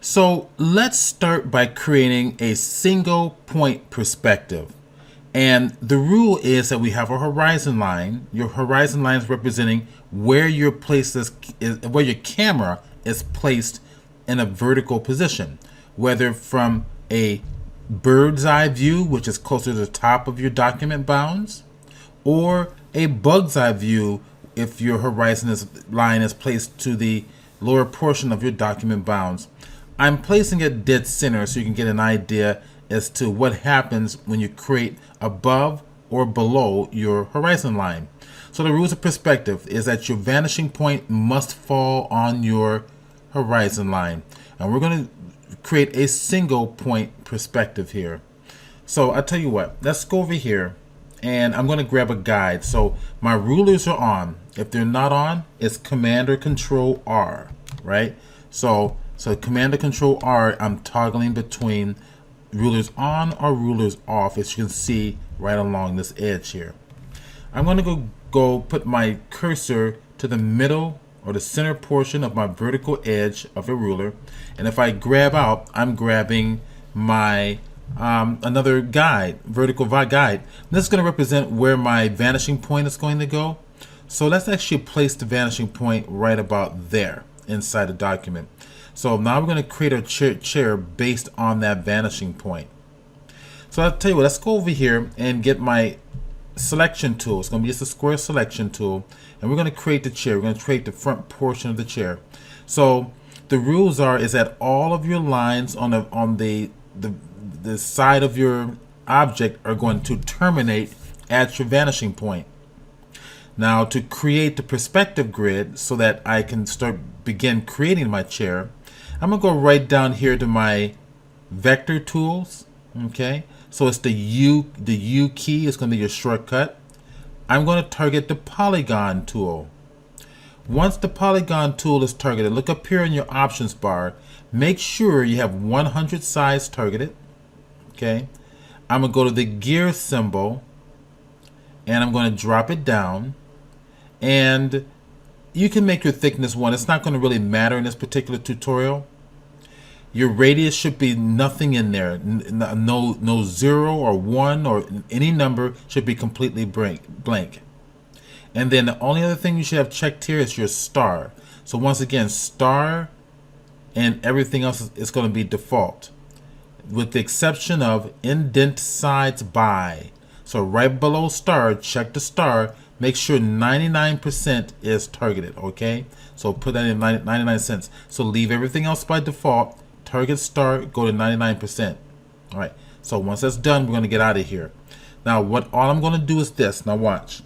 So let's start by creating a single point perspective. And the rule is that we have a horizon line. Your horizon line is representing where your where your camera is placed in a vertical position, whether from a bird's eye view, which is closer to the top of your document bounds, or a bug's eye view if your line is placed to the lower portion of your document bounds. I'm placing it dead center so you can get an idea as to what happens when you create above or below your horizon line. So the rules of perspective is that your vanishing point must fall on your horizon line. And we're going to create a single point perspective here. So I'll tell you what, let's go over here and I'm going to grab a guide. So my rulers are on. If they're not on, it's Command or Control R, right? So Command or Control R, I'm toggling between rulers on or rulers off, as you can see right along this edge here. I'm going to go put my cursor to the middle or the center portion of my vertical edge of a ruler, and if I grab out, I'm grabbing my another guide, vertical guide. This is going to represent where my vanishing point is going to go. So let's actually place the vanishing point right about there inside the document. So now we're going to create a chair based on that vanishing point. So I'll tell you what, let's go over here and get my selection tool. It's going to be just a square selection tool, and we're going to create the chair. We're going to create the front portion of the chair. So the rules is that all of your lines on the side of your object are going to terminate at your vanishing point. Now, to create the perspective grid so that I can begin creating my chair, I'm going to go right down here to my vector tools. Okay, so it's the U key is going to be your shortcut. I'm going to target the polygon tool. Once the polygon tool is targeted, look up here in your options bar. Make sure you have 100 size targeted. Okay, I'm going to go to the gear symbol and I'm going to drop it down. And you can make your thickness 1. It's not going to really matter in this particular tutorial. Your radius should be nothing in there. No 0 or 1 or any number should be completely blank. And then the only other thing you should have checked here is your star. So once again, star and everything else is going to be default, with the exception of indent sides by. So right below star, check the star. Make sure 99% is targeted, okay? So put that in 99 cents. So leave everything else by default. Target star, go to 99%. All right, so once that's done, we're gonna get out of here. Now, all I'm gonna do is this. Now watch.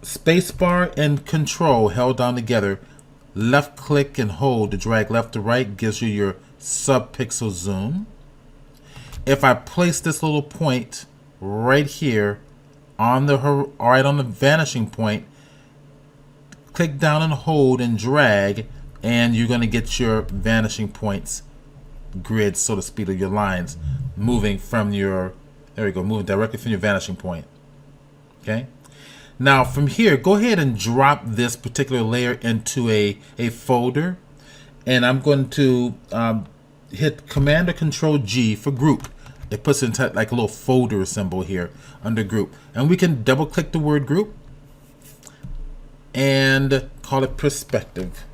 Spacebar and Control held down together. Left click and hold to drag left to right gives you your sub-pixel zoom. If I place this little point right here on the vanishing point, click down and hold and drag, and you're going to get your vanishing points grid, so to speak, of your lines moving from moving directly from your vanishing point. Okay, now from here, go ahead and drop this particular layer into a folder, and I'm going to hit Command or Control G for group. It puts it into like a little folder symbol here under group, and we can double click the word group and call it perspective.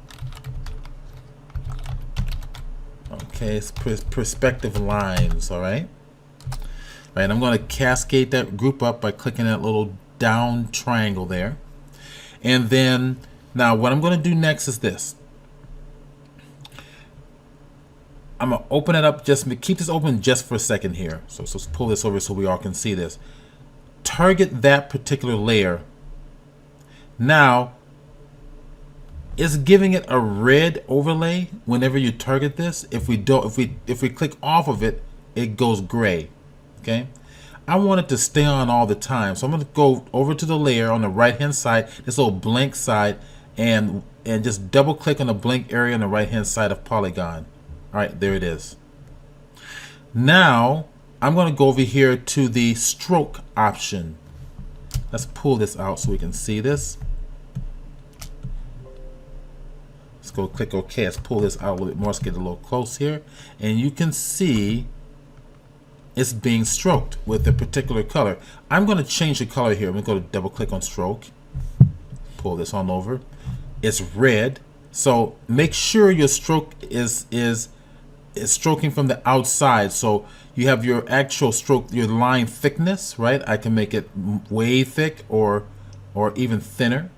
Okay, it's perspective lines. All right. Right, I'm going to cascade that group up by clicking that little down triangle there. And then now what I'm going to do next is this. I'm going to open it up, keep this open just for a second here. So let's pull this over so we all can see this. Target that particular layer. Now, it's giving it a red overlay whenever you target this. If we click off of it, it goes gray. Okay? I want it to stay on all the time. So I'm going to go over to the layer on the right hand side, this little blank side, and just double click on the blank area on the right hand side of polygon. All right, there it is. Now I'm going to go over here to the stroke option. Let's pull this out so we can see this. Let's go click OK. Let's pull this out a little bit more. Let's get a little close here. And you can see it's being stroked with a particular color. I'm going to change the color here. I'm going to go to double click on stroke. Pull this on over. It's red. So make sure your stroke is stroking from the outside. So you have your actual stroke, your line thickness, right? I can make it way thick or even thinner.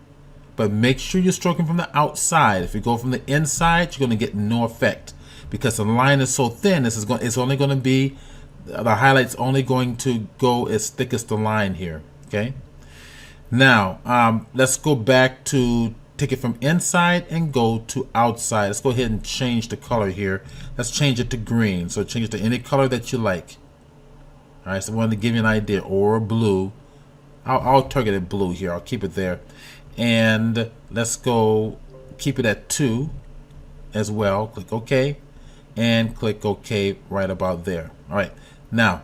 But make sure you're stroking from the outside. If you go from the inside, you're going to get no effect because the line is so thin. It's only going to be, the highlight's only going to go as thick as the line here. Okay. Now let's go back to take it from inside and go to outside. Let's go ahead and change the color here. Let's change it to green. So change it to any color that you like. All right. So I wanted to give you an idea, or blue. I'll target it blue here. I'll keep it there. And let's go keep it at 2 as well. Click OK and click OK right about there. All right, now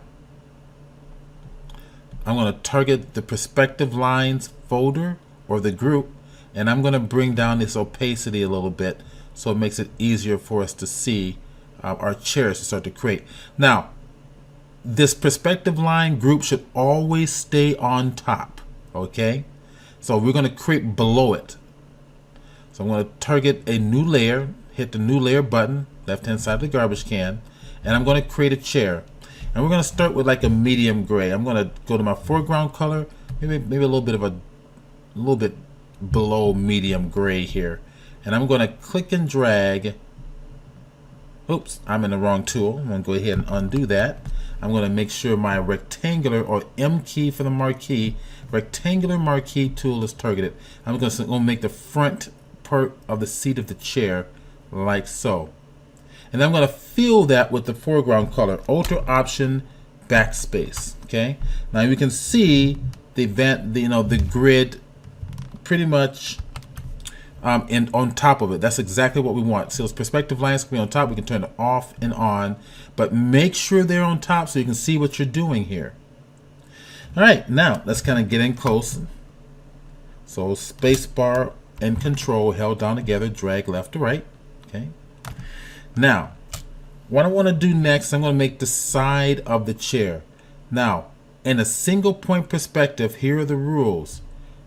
I'm going to target the perspective lines folder or the group, and I'm going to bring down this opacity a little bit so it makes it easier for us to see our chairs to start to create. Now this perspective line group should always stay on top. Okay, so we're going to create below it. So I'm going to target a new layer, hit the new layer button, left hand side of the garbage can, and I'm going to create a chair. And we're going to start with like a medium gray. I'm going to go to my foreground color, maybe a little bit below medium gray here. And I'm going to click and drag. Oops, I'm in the wrong tool. I'm going to go ahead and undo that. I'm going to make sure my rectangular, or M key for the marquee, rectangular marquee tool is targeted. I'm going to make the front part of the seat of the chair like so. And I'm going to fill that with the foreground color, Alt Option backspace. Okay. Now you can see the grid pretty much on top of it. That's exactly what we want. So those perspective lines can be on top. We can turn it off and on, but make sure they're on top so you can see what you're doing here. All right, now let's kind of get in close. So space bar and control held down together, drag left to right. Okay. Now, what I want to do next, I'm going to make the side of the chair. Now, in a single point perspective, here are the rules.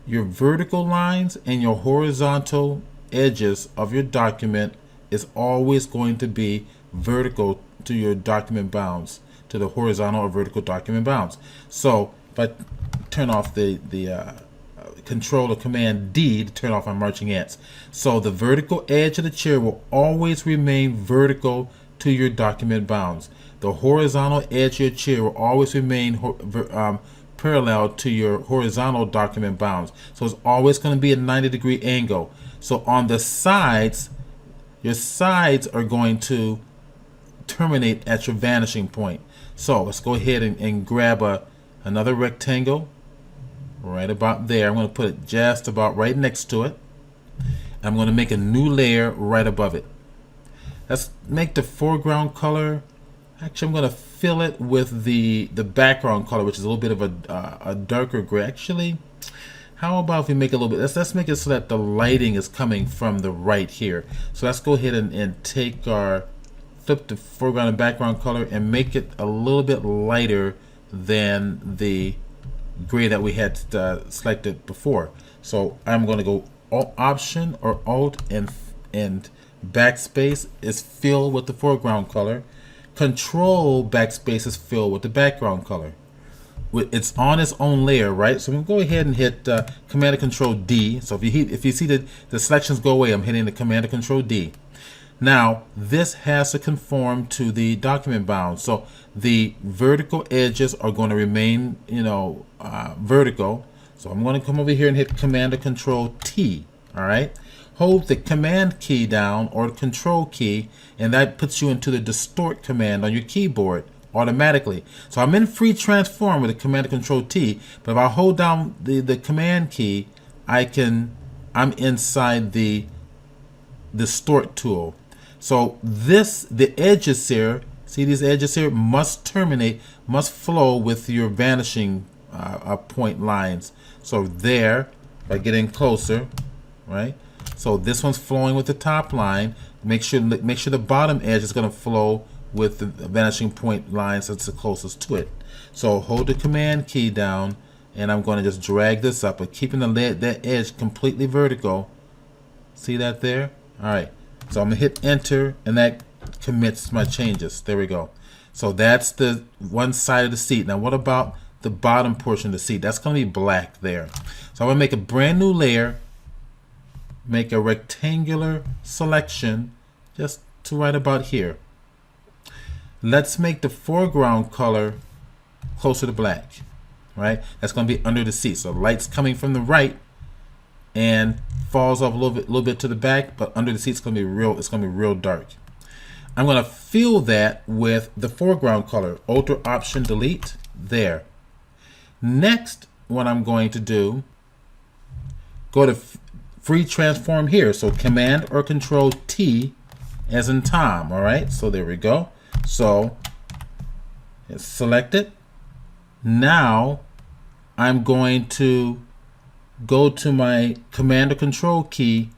Your vertical lines and your horizontal edges of your document is always going to be vertical to your document bounds, to the horizontal or vertical document bounds. So if I turn off the Control or Command D to turn off my marching ants. So the vertical edge of the chair will always remain vertical to your document bounds. The horizontal edge of your chair will always remain parallel to your horizontal document bounds. So it's always going to be a 90-degree angle. So on the sides, your sides are going to terminate at your vanishing point. So let's go ahead and grab another rectangle right about there. I'm going to put it just about right next to it. I'm going to make a new layer right above it. Let's make the foreground color. Actually, I'm going to fill it with the background color, which is a little bit of a darker gray. Actually, how about if we make it a little bit, let's make it so that the lighting is coming from the right here. So let's go ahead and take flip the foreground and background color and make it a little bit lighter than the gray that we had selected before. So I'm going to go Option or Alt and backspace is filled with the foreground color. Control backspace is filled with the background color. It's on its own layer, right? So I'm going to go ahead and hit Command and Control D. So if you see the selections go away, I'm hitting the Command and Control D. Now this has to conform to the document bounds. So the vertical edges are going to remain, vertical. So I'm going to come over here and hit Command and Control T. All right. Hold the Command key down or the Control key, and that puts you into the Distort command on your keyboard automatically. So I'm in free transform with the Command and Control T, but if I hold down the Command key, I'm inside the Distort tool. So the edges here, see these edges here, must flow with your vanishing point lines. So there, by getting closer, right? So this one's flowing with the top line. Make sure the bottom edge is going to flow with the vanishing point line since it's the closest to it. So hold the command key down, and I'm going to just drag this up, but keeping that edge completely vertical. See that there? All right. So I'm going to hit enter, and that commits my changes. There we go. So that's the one side of the seat. Now what about the bottom portion of the seat? That's going to be black there. So I'm going to make a brand new layer, make a rectangular selection just to right about here. Let's make the foreground color closer to black, right? That's going to be under the seat. So light's coming from the right and falls off a little bit to the back, but under the seat it's going to be real dark. I'm going to fill that with the foreground color. Alt Option Delete there. Next, what I'm going to do, go to Free Transform here. So Command or Control T as in Tom. All right. So there we go. So it's selected. Now I'm going to go to my Command or Control key,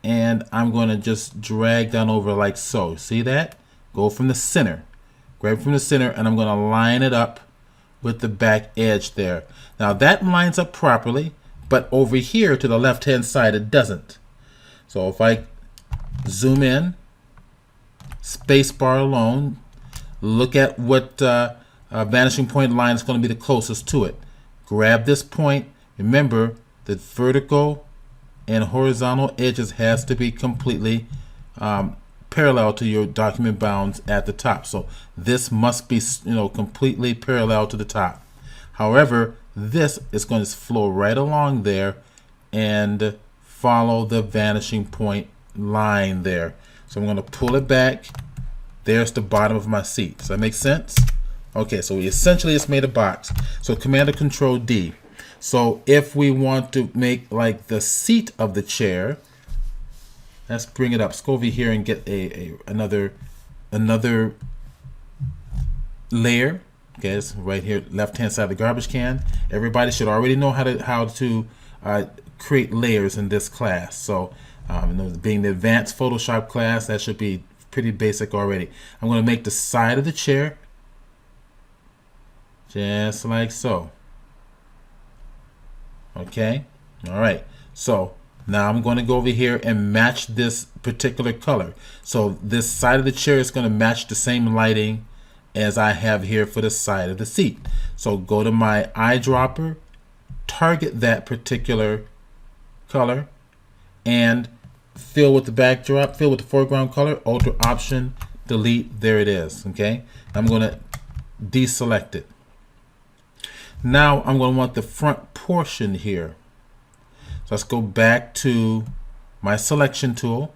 and I'm going to just drag down over like so. See that? Go from the center. Grab from the center, and I'm going to line it up with the back edge there. Now that lines up properly, but over here to the left-hand side it doesn't. So if I zoom in, spacebar alone, look at what vanishing point line is going to be the closest to it. Grab this point. Remember, the vertical and horizontal edges has to be completely parallel to your document bounds at the top. So this must be, completely parallel to the top. However, this is going to flow right along there and follow the vanishing point line there. So I'm going to pull it back. There's the bottom of my seat. Does that make sense? Okay, so we essentially just made a box. So Command or Control D. So if we want to make like the seat of the chair, let's bring it up. Let's go over here and get another layer. Okay, it's right here, left-hand side of the garbage can. Everybody should already know how to create layers in this class. So being the advanced Photoshop class, that should be pretty basic already. I'm going to make the side of the chair just like so. Okay, all right. So now I'm going to go over here and match this particular color. So this side of the chair is going to match the same lighting as I have here for the side of the seat. So go to my eyedropper, target that particular color, and fill with the backdrop, fill with the foreground color, Alt Option Delete. There it is. Okay, I'm going to deselect it. Now I'm going to want the front portion here. So let's go back to my selection tool,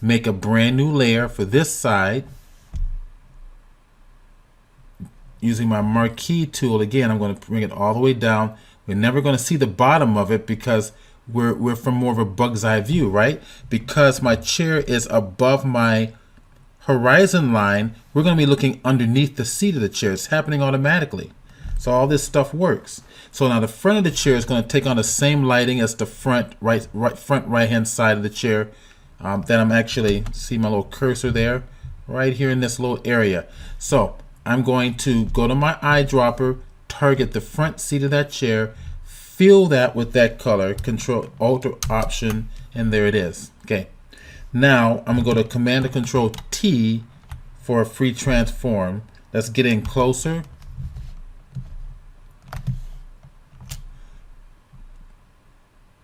make a brand new layer for this side. Using my Marquee tool again, I'm going to bring it all the way down. We're never going to see the bottom of it because we're from more of a bug's eye view, right? Because my chair is above my horizon line, we're going to be looking underneath the seat of the chair. It's happening automatically. So all this stuff works. So now the front of the chair is going to take on the same lighting as the front right hand side of the chair. Then I'm actually, see my little cursor there, right here in this little area. So I'm going to go to my eyedropper, target the front seat of that chair, fill that with that color, Control Alt Option, and there it is. Okay. Now I'm going to go to Command or Control T for a free transform. Let's get in closer.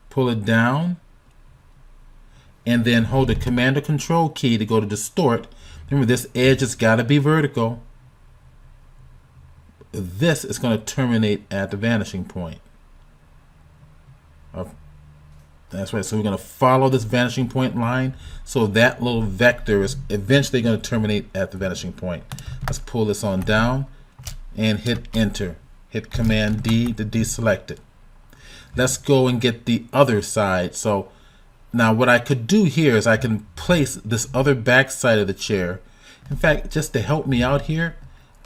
Pull it down, and then hold the Command or Control key to go to distort. Remember, this edge has got to be vertical. This is going to terminate at the vanishing point. That's right. So we're going to follow this vanishing point line. So that little vector is eventually going to terminate at the vanishing point. Let's pull this on down and hit Enter. Hit Command D to deselect it. Let's go and get the other side. So now what I could do here is I can place this other back side of the chair. In fact, just to help me out here,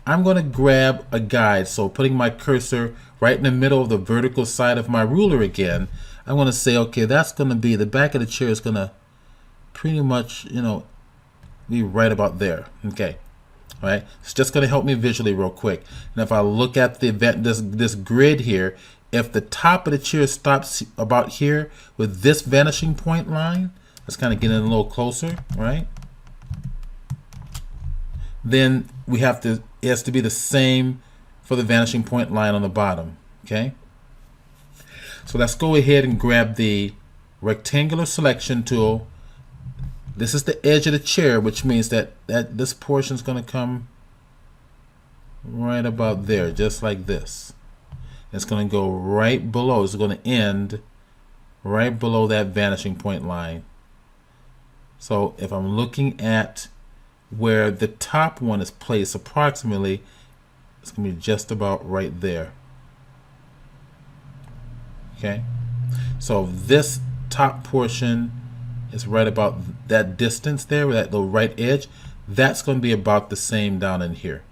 I'm going to grab a guide. So putting my cursor right in the middle of the vertical side of my ruler again, I want to say, okay, that's going to be, the back of the chair is going to pretty much, be right about there. Okay. All right. It's just going to help me visually real quick. And if I look at the event, this grid here, if the top of the chair stops about here with this vanishing point line, let's kind of get in a little closer, right? Then we have to, it has to be the same for the vanishing point line on the bottom. Okay. So let's go ahead and grab the rectangular selection tool. This is the edge of the chair, which means that this portion is going to come right about there, just like this. It's going to go right below. It's going to end right below that vanishing point line. So if I'm looking at where the top one is placed approximately, it's going to be just about right there. Okay, so this top portion is right about that distance there, that the right edge. That's going to be about the same down in here.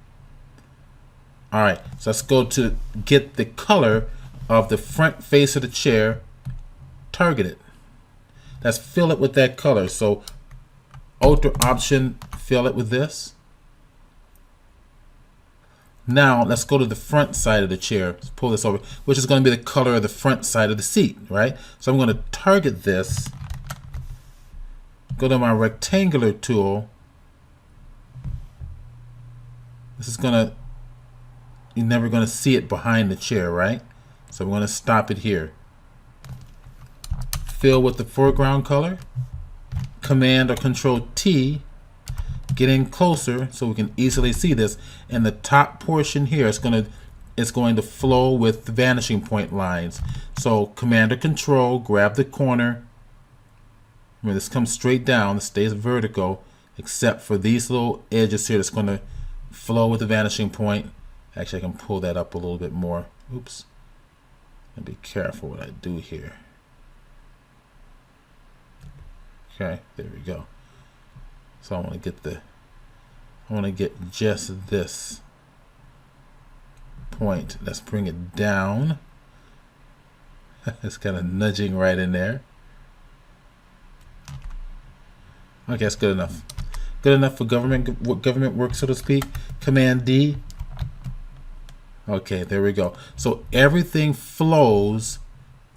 All right, so let's go to get the color of the front face of the chair targeted. Let's fill it with that color. So Alt Option, fill it with this. Now let's go to the front side of the chair. Let's pull this over, which is going to be the color of the front side of the seat, right? So I'm going to target this. Go to my rectangular tool. This is going to, you're never going to see it behind the chair, right? So I'm going to stop it here. Fill with the foreground color. Command or Control T. Get in closer so we can easily see this. And the top portion here is going to flow with the vanishing point lines. So Command or Control, grab the corner. Remember, this comes straight down. It stays vertical, except for these little edges here that's going to flow with the vanishing point. Actually, I can pull that up a little bit more. Oops. And be careful what I do here. Okay, there we go. So I want to get just this point. Let's bring it down. It's kind of nudging right in there. Okay, that's good enough. Good enough for government work, so to speak. Command D. Okay, there we go. So everything flows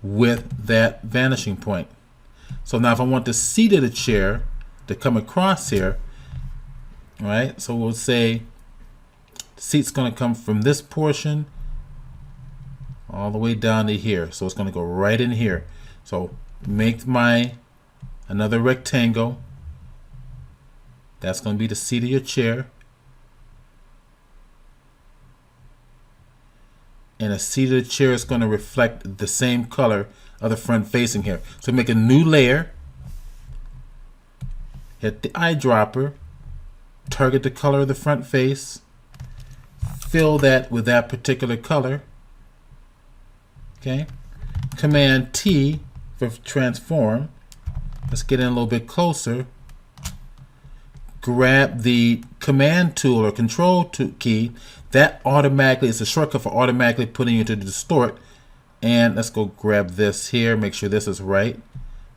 with that vanishing point. So now if I want the seat of the chair to come across here, all right, so we'll say the seat's going to come from this portion all the way down to here. So it's going to go right in here. So make another rectangle. That's going to be the seat of your chair. And the seat of the chair is going to reflect the same color of the front facing here. So make a new layer. Hit the eyedropper. Target the color of the front face. Fill that with that particular color. Okay. Command T for transform. Let's get in a little bit closer. Grab the Command tool or Control key. That automatically is a shortcut for automatically putting you to distort. And let's go grab this here. Make sure this is right.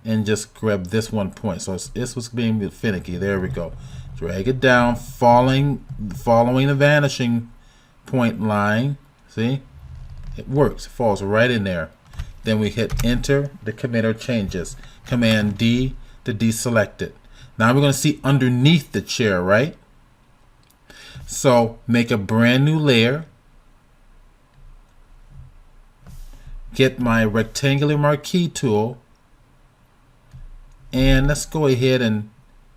And just grab this one point. So this was being finicky. There we go. Drag it down, following the vanishing point line. See? It works. It falls right in there. Then we hit Enter to commit our changes. Command D to deselect it. Now we're going to see underneath the chair, right? So make a brand new layer. Get my rectangular marquee tool. And let's go ahead and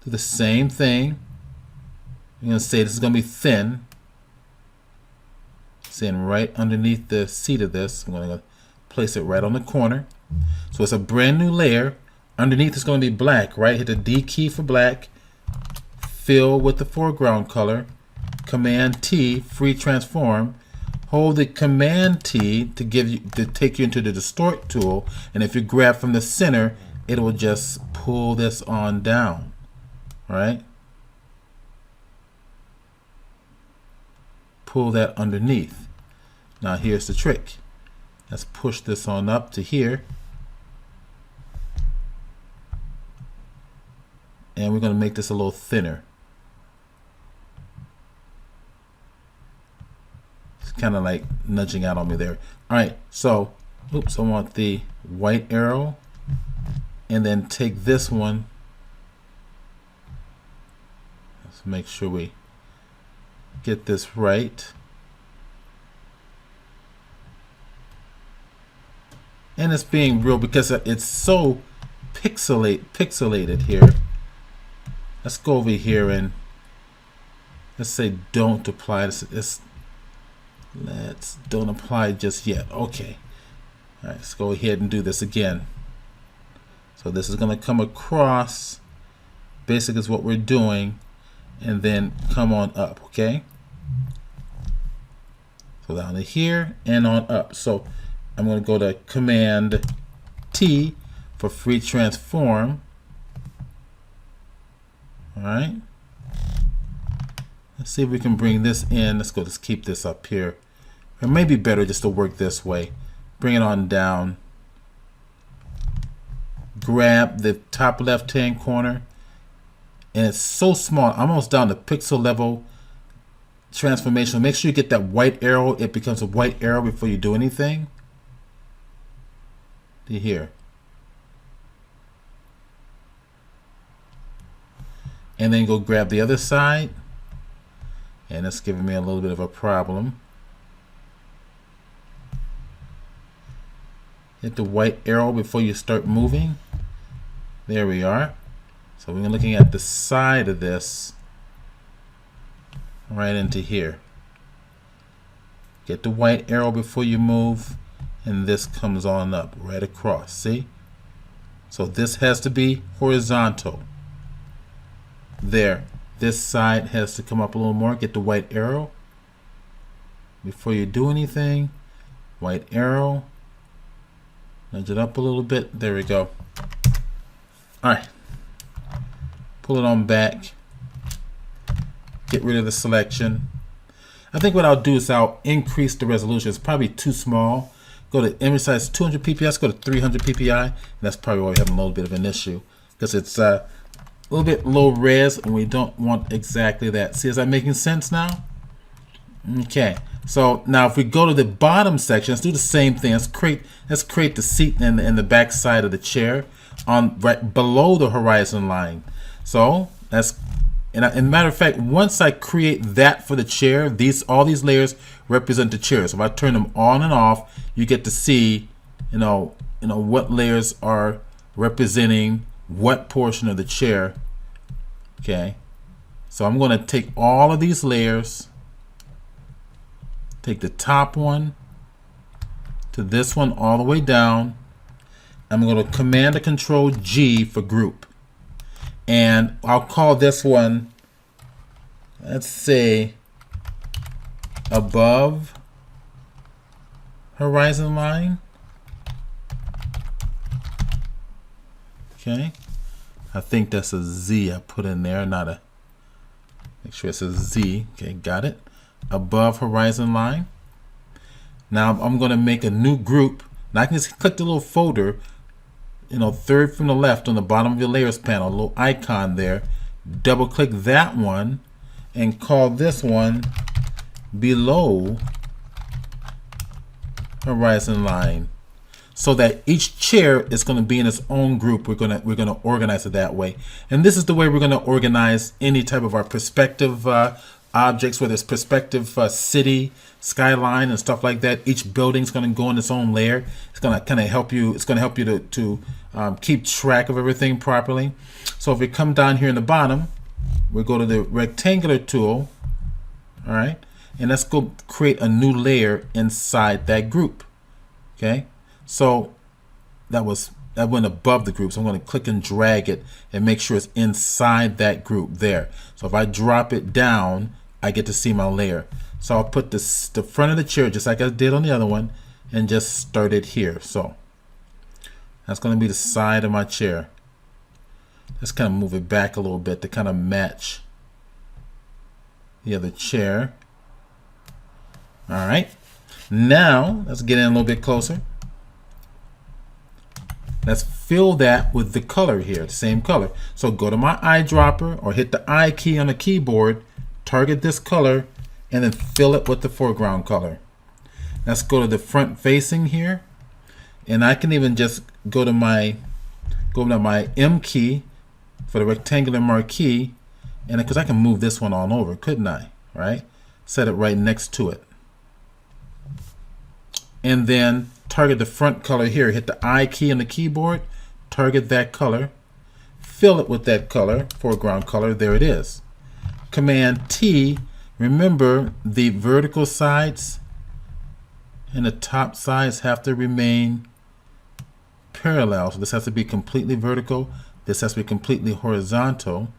do the same thing. I'm going to say this is going to be thin. Sitting right underneath the seat of this. I'm going to place it right on the corner. So it's a brand new layer. Underneath is going to be black, right? Hit the D key for black. Fill with the foreground color. Command T, free transform. Hold the Command T to take you into the distort tool. And if you grab from the center, it will just pull this on down. All right? Pull that underneath. Now here's the trick. Let's push this on up to here. And we're going to make this a little thinner. It's kind of like nudging out on me there. All right, so oops, I want the white arrow, and then take this one. Let's make sure we get this right. And it's being real because it's so pixelated here. Let's go over here and let's say don't apply. Let's don't apply just yet. Okay. All right, let's go ahead and do this again. So this is going to come across. Basic is what we're doing, and then come on up. Okay. So down to here and on up. So I'm going to go to Command T for free transform. All right. Let's see if we can bring this in. Let's keep this up here. It may be better just to work this way. Bring it on down. Grab the top left-hand corner. And it's so small, almost down to pixel level transformation. Make sure you get that white arrow. It becomes a white arrow before you do anything. Do you hear? And then go grab the other side. And it's giving me a little bit of a problem. Hit the white arrow before you start moving. There we are. So we're looking at the side of this right into here. Get the white arrow before you move, and this comes on up right across. See? So this has to be horizontal. There. This side has to come up a little more. Get the white arrow before you do anything. White arrow. Nudge it up a little bit. There we go. Alright. Pull it on back. Get rid of the selection. I think what I'll do is I'll increase the resolution. It's probably too small. Go to image size 200 ppi, go to 300 ppi. And that's probably why we're having a little bit of an issue, because it's a little bit low res and we don't want exactly that. See, is that making sense now? Okay, so now if we go to the bottom section, let's do the same thing. Let's create the seat and the back side of the chair on right below the horizon line. So that's, and matter of fact, once I create that for the chair, all these layers represent the chair. So if I turn them on and off, you get to see, you know what layers are representing what portion of the chair. Okay, so I'm going to take all of these layers, take the top one to this one all the way down. I'm going to Command or Control G for group, and I'll call this one, let's say, above horizon line. Okay, I think that's a Z I put in there, not a, make sure it's a Z. Okay, got it. Above horizon line. Now I'm going to make a new group. Now I can just click the little folder, third from the left on the bottom of your layers panel, a little icon there. Double click that one and call this one below horizon line, so that each chair is going to be in its own group. We're going to organize it that way. And this is the way we're going to organize any type of our perspective objects, whether it's perspective city, skyline, and stuff like that. Each building is going to go in its own layer. It's going to kind of help you. It's going to help you to keep track of everything properly. So if we come down here in the bottom, we go to the rectangular tool. All right, and let's go create a new layer inside that group. Okay. So that went above the group, so I'm going to click and drag it and make sure it's inside that group there. So if I drop it down, I get to see my layer. So I'll put the front of the chair just like I did on the other one and just start it here. So that's going to be the side of my chair. Let's kind of move it back a little bit to kind of match the other chair. All right, now let's get in a little bit closer. Let's fill that with the color here, the same color. So go to my eyedropper or hit the I key on the keyboard, target this color, and then fill it with the foreground color. Let's go to the front facing here, and I can even just go to my M key for the rectangular marquee, and because I can move this one on over, couldn't I? Right? Set it right next to it. And then target the front color here. Hit the I key on the keyboard, target that color, fill it with that color, foreground color. There it is. Command T. Remember, the vertical sides and the top sides have to remain parallel. So this has to be completely vertical. This has to be completely horizontal.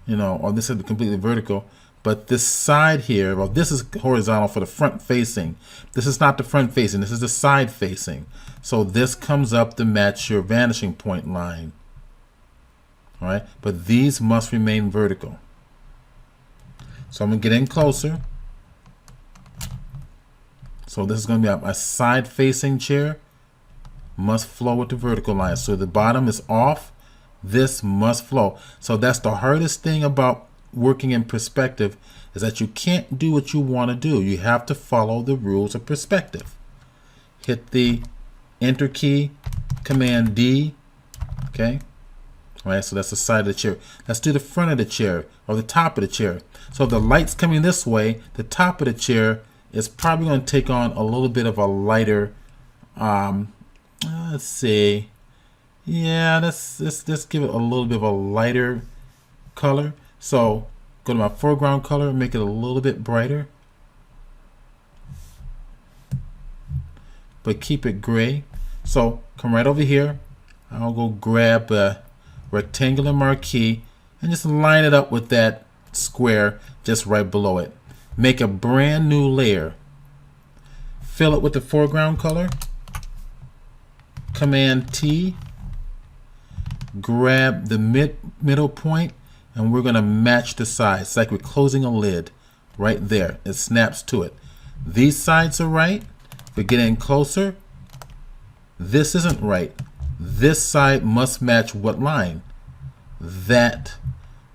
Or this has to be completely vertical. But this side here, well, this is horizontal for the front facing. This is not the front facing. This is the side facing. So this comes up to match your vanishing point line. All right, but these must remain vertical. So I'm going to get in closer. So this is going to be a side facing chair. Must flow with the vertical line. So the bottom is off. This must flow. So that's the hardest thing about working in perspective, is that you can't do what you want to do. You have to follow the rules of perspective. Hit the Enter key, Command D. Okay. All right, so that's the side of the chair. Let's do the front of the chair, or the top of the chair. So if the light's coming this way, the top of the chair is probably going to take on a little bit of a lighter, let's see. Yeah, let's give it a little bit of a lighter color. So go to my foreground color and make it a little bit brighter, but keep it gray. So come right over here. I'll go grab a rectangular marquee and just line it up with that square just right below it. Make a brand new layer. Fill it with the foreground color. Command T. Grab the middle point, and we're going to match the sides. It's like we're closing a lid right there. It snaps to it. These sides are right. We're getting closer. This isn't right. This side must match what line? That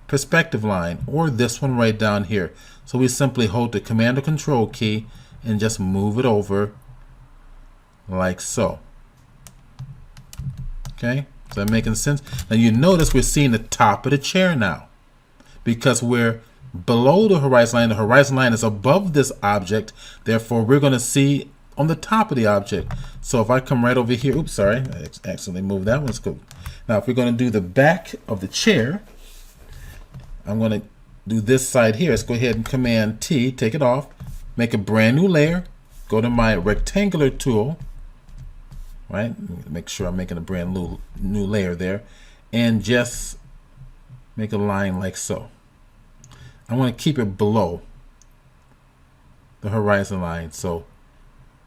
perspective line, or this one right down here. So we simply hold the Command or Control key and just move it over like so. Okay, is that making sense? Now you notice we're seeing the top of the chair now, because we're below the horizon line. The horizon line is above this object, therefore we're going to see on the top of the object. So if I come right over here, oops, sorry, I accidentally moved that one. Let's go. Now if we're going to do the back of the chair, I'm going to do this side here. Let's go ahead and Command T, take it off, make a brand new layer, go to my rectangular tool, right? Make sure I'm making a brand new layer there, and just make a line like so. I want to keep it below the horizon line. So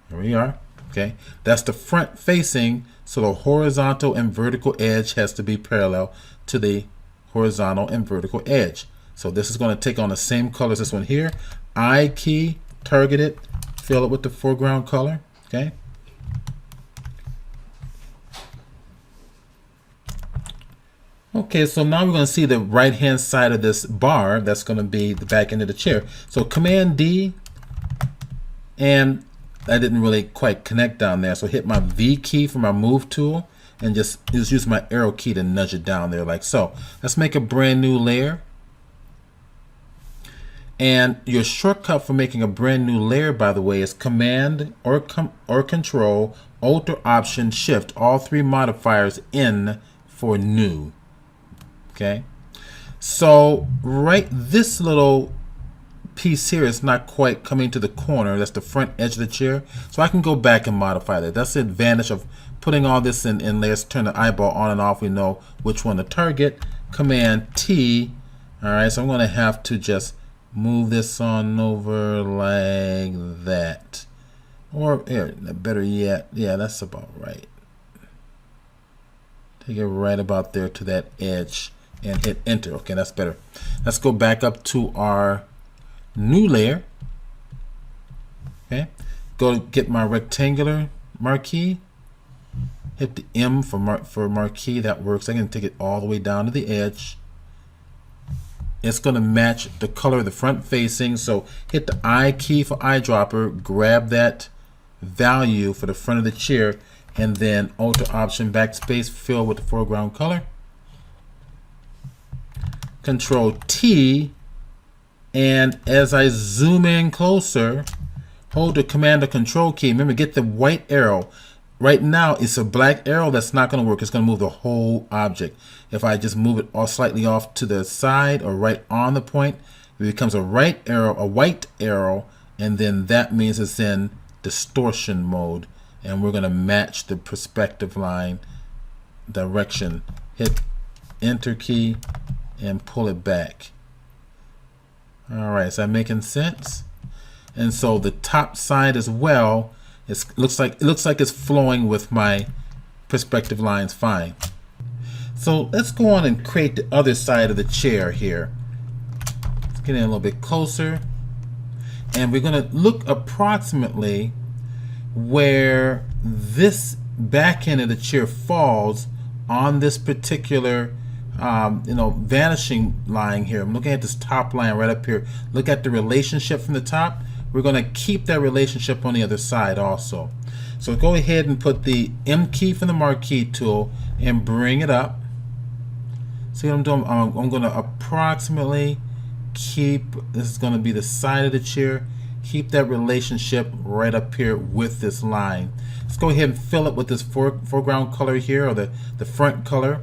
here we are. Okay, that's the front facing, so the horizontal and vertical edge has to be parallel to the horizontal and vertical edge. So this is going to take on the same color as this one here. I key, target it, fill it with the foreground color. Okay. Okay, so now we're going to see the right hand side of this bar. That's going to be the back end of the chair. So Command D, and I didn't really quite connect down there, so hit my V key for my move tool and just use my arrow key to nudge it down there like so. Let's make a brand new layer. And your shortcut for making a brand new layer, by the way, is Command or Control, Alt or Option, Shift, all three modifiers in for new. Okay, so this little piece here is not quite coming to the corner. That's the front edge of the chair. So I can go back and modify that. That's the advantage of putting all this in layers. Turn the eyeball on and off. We know which one to target. Command T. All right, so I'm going to have to just move this on over like that. Or here, better yet, yeah, that's about right. Take it right about there to that edge and hit enter. Okay, that's better. Let's go back up to our new layer. Okay, go get my rectangular marquee, Hit the M for Marquee. That works. I can take it all the way down to the edge. It's going to match the color of the front facing. So hit the I key for eyedropper. Grab that value for the front of the chair, and then Alt Option Backspace, fill with the foreground color. Control T, and as I zoom in closer, hold the Command or Control key. Remember, get the white arrow. Right now, it's a black arrow. That's not going to work. It's going to move the whole object. If I just move it all slightly off to the side or right on the point, it becomes a white arrow, and then that means it's in distortion mode, and we're going to match the perspective line direction. Hit Enter key and pull it back. All right, is that making sense? And so the top side as well, it looks like it's flowing with my perspective lines fine. So let's go on and create the other side of the chair here. Let's get in a little bit closer, and we're going to look approximately where this back end of the chair falls on this particular vanishing line here. I'm looking at this top line right up here. Look at the relationship from the top. We're going to keep that relationship on the other side also. So go ahead and put the M key from the Marquee tool and bring it up. See what I'm doing? I'm going to approximately keep, this is going to be the side of the chair, keep that relationship right up here with this line. Let's go ahead and fill it with this foreground color here, or the front color,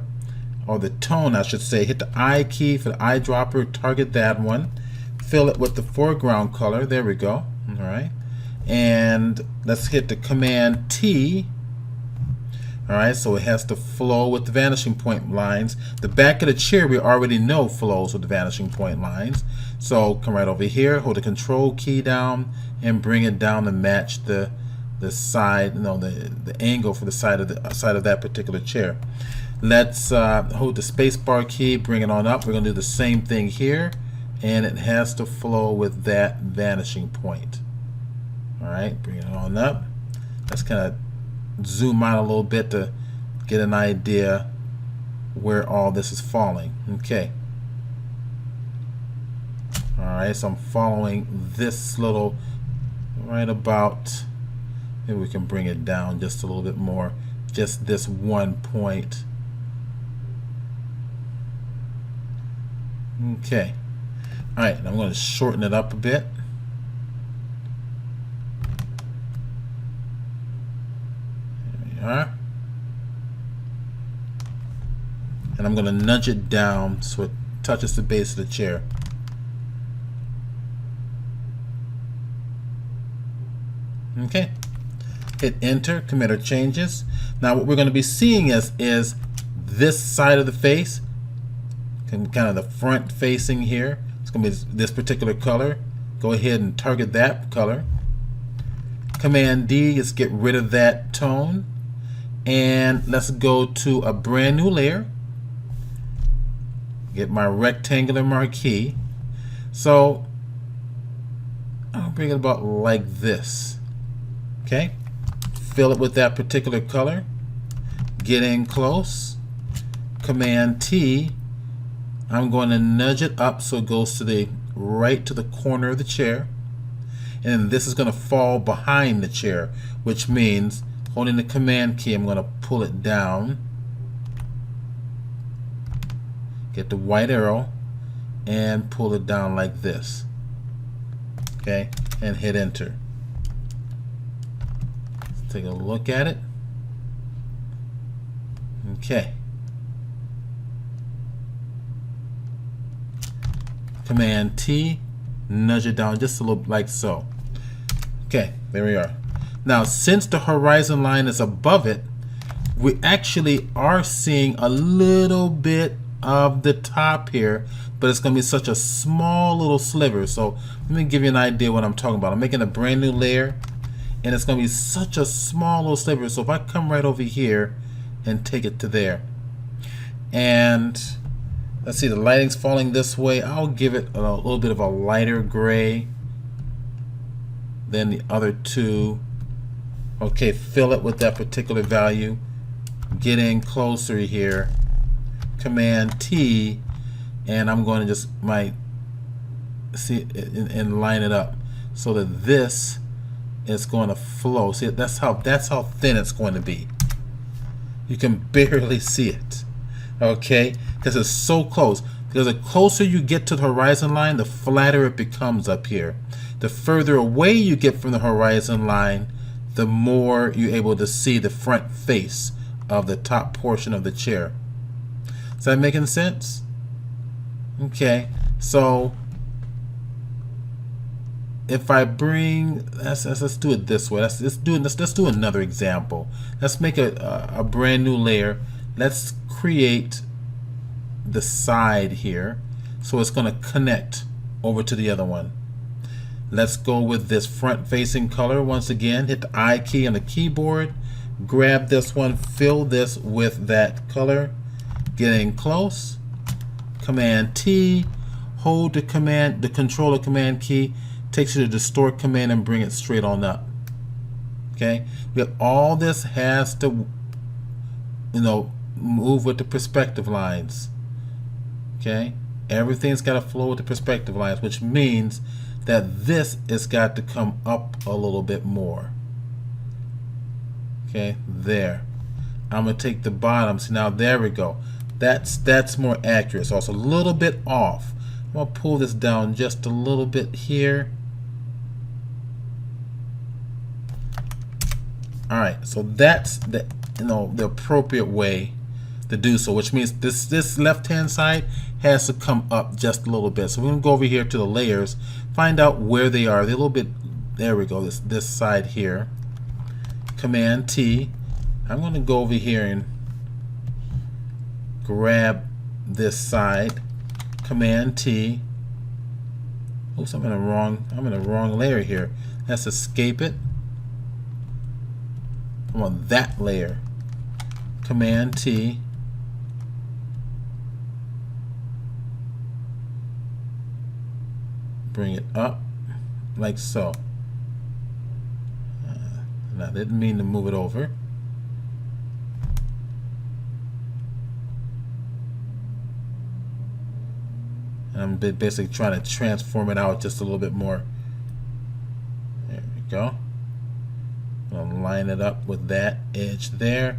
or the tone I should say. Hit the I key for the eyedropper, target that one. Fill it with the foreground color. There we go. All right. And let's hit the Command T. All right, so it has to flow with the vanishing point lines. The back of the chair we already know flows with the vanishing point lines. So come right over here, hold the Control key down, and bring it down to match the side, the angle for the side of that particular chair. Let's hold the space bar key, bring it on up. We're going to do the same thing here, and it has to flow with that vanishing point. All right, bring it on up. Let's kind of zoom out a little bit to get an idea where all this is falling. Okay. All right, so I'm following this little right about, maybe we can bring it down just a little bit more, just this one point. Okay. All right, I'm going to shorten it up a bit. There. And I'm going to nudge it down so it touches the base of the chair. Okay. Hit Enter, commit our changes. Now what we're going to be seeing is this side of the face, kind of the front facing here. It's going to be this particular color. Go ahead and target that color. Command D is get rid of that tone. And let's go to a brand new layer. Get my rectangular marquee. So I'll bring it about like this. Okay. Fill it with that particular color. Get in close. Command T. I'm going to nudge it up so it goes to the right to the corner of the chair. And this is going to fall behind the chair, which means holding the Command key, I'm going to pull it down, get the white arrow, and pull it down like this. Okay, and hit Enter. Let's take a look at it. Okay. Command T, nudge it down just a little like so. Okay, there we are. Now, since the horizon line is above it, we actually are seeing a little bit of the top here, but it's going to be such a small little sliver. So let me give you an idea what I'm talking about. I'm making a brand new layer, and it's going to be such a small little sliver. So if I come right over here and take it to there, and let's see, the lighting's falling this way. I'll give it a little bit of a lighter gray than the other two. Okay, fill it with that particular value. get in closer here, Command T, and I'm going to just see and line it up so that this is going to flow. See, that's how thin it's going to be. You can barely see it, okay, because it's so close. Because the closer you get to the horizon line, the flatter it becomes up here. The further away you get from the horizon line, the more you're able to see the front face of the top portion of the chair. Is that making sense? Okay, so if I bring, let's do it this way. Let's do another example. Let's make a brand new layer. Let's create the side here, so it's going to connect over to the other one. Let's go with this front facing color once again. Hit the I key on the keyboard, grab this one, fill this with that color, get in close, Command T, hold the controller command key, takes you to distort command and bring it straight on up. Okay, but all this has to, move with the perspective lines. Okay, everything's got to flow with the perspective lines, which means that this has got to come up a little bit more. Okay, there. I'm gonna take the bottom. So now there we go. That's more accurate. So it's a little bit off. I'm gonna pull this down just a little bit here. All right, so that's the appropriate way to do so, which means this left hand side has to come up just a little bit. So we're gonna go over here to the layers, find out where they are. They're a little bit, there we go, this side here. Command T. I'm gonna go over here and grab this side. Command T. Oops, I'm in the wrong layer here. Let's escape it. I'm on that layer. Command T. Bring it up like so. I didn't mean to move it over. And I'm basically trying to transform it out just a little bit more. There we go. I'll line it up with that edge there,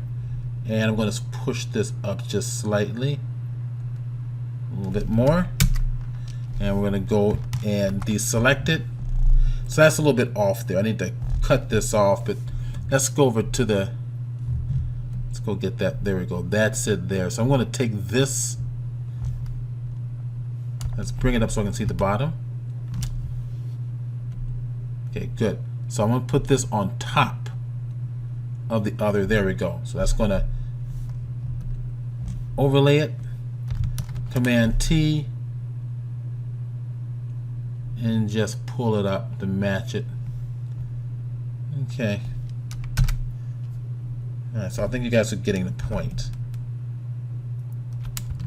and I'm going to push this up just slightly, a little bit more, and we're going to go and deselect it. So that's a little bit off there. I need to cut this off, but let's go over to let's go get that. There we go. That's it there. So I'm going to take this. Let's bring it up so I can see the bottom. Okay, good. So I'm going to put this on top of the other. There we go. So that's going to overlay it. Command T. And just pull it up to match it. Okay. All right, so I think you guys are getting the point.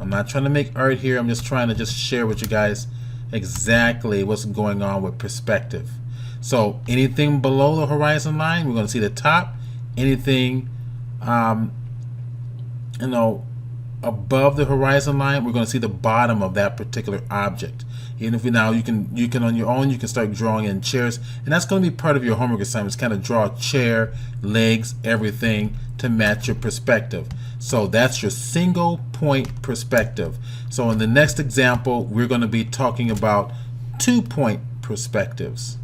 I'm not trying to make art here. I'm just trying to share with you guys exactly what's going on with perspective. So anything below the horizon line, we're going to see the top. Anything, above the horizon line, we're going to see the bottom of that particular object. Even if you can on your own, you can start drawing in chairs, and that's going to be part of your homework assignments. Kind of draw a chair, legs, everything to match your perspective. So that's your single point perspective. So in the next example, we're going to be talking about 2-point perspectives.